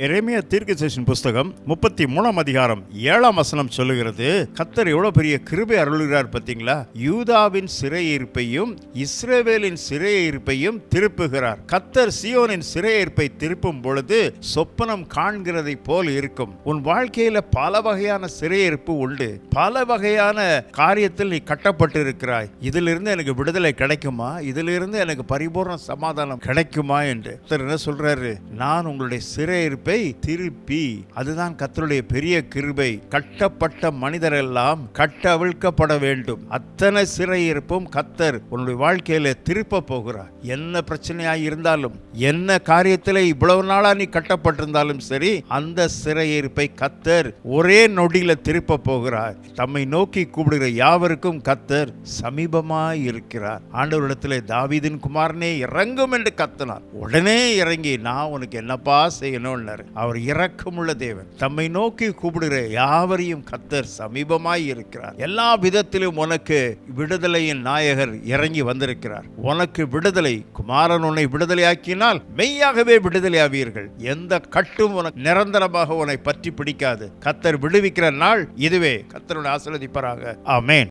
எரேமியா தீர்க்கதரிசியின் புஸ்தகம் 33 அதிகாரம் 7 வசனம் சொல்லுகிறது, கர்த்தர் எவ்வளவு பெரிய கிருபை அருளுகிறார் பார்த்தீங்களா? யூதாவின் சிறையிருப்பையும் இஸ்ரவேலின் சிறையிருப்பையும் திருப்புகிறார். கர்த்தர் சீயோனின் சிறையிருப்பை திருப்பும் பொழுது சொப்பனம் காண்கிறதை போல் இருக்கும். உன் வாழ்க்கையில பல வகையான சிறையிருப்பு உண்டு. பல வகையான காரியத்தில் நீ கட்டப்பட்டு இருக்கிறாய். இதிலிருந்து எனக்கு விடுதலை கிடைக்குமா? இதிலிருந்து எனக்கு பரிபூர்ண சமாதானம் கிடைக்குமா என்று கர்த்தர் என்ன சொல்றாரு? நான் உங்களுடைய சிறையிருப்பை திருப்பி, அதுதான் கர்த்தருடைய பெரிய கிருபை. கட்டப்பட்ட மனிதரெல்லாம் கட்டவிழ்க்கப்பட வேண்டும். அத்தனை சிறையிருப்பும் கர்த்தர் உன்னுடைய வாழ்க்கையில திருப்ப போகிறார். என்ன பிரச்சனையாய் இருந்தாலும், என்ன காரியத்தில் இவ்வளவு நாளா நீ கட்டப்பட்டிருந்தாலும் சரி, அந்த சிறையிருப்பை கர்த்தர் ஒரே நொடியில திருப்ப போகிறார். தம்மை நோக்கி கூப்பிடுகிற யாவருக்கும் கர்த்தர் சமீபமாய் இருக்கிறார். ஆண்டவரிடத்திலே தாவீதின் குமாரனே இறங்கும் என்று கத்தினார். உடனே இறங்கி, நான் உனக்கு என்னப்பா செய்யணும்? அவர் இரக்கமுள்ள தேவன். தம்மை நோக்கி கூப்பிடுகிற யாவரையும் கர்த்தர் சமீபமாய் இருக்கிறார். எல்லா விதத்திலும் உனக்கு விடுதலையின் நாயகர் இறங்கி வந்திருக்கிறார். உனக்கு விடுதலை, குமாரன் உன்னை விடுதலையாக்கினால் மெய்யாகவே விடுதலையாவீர்கள். எந்த கட்டும் உனக்கு நிரந்தரமாக உன்னை பற்றி பிடிக்காது. கர்த்தர் விடுவிக்கிற நாள் இதுவே. கர்த்தருடைய ஆசீர்வதிப்பாராக. ஆமென்.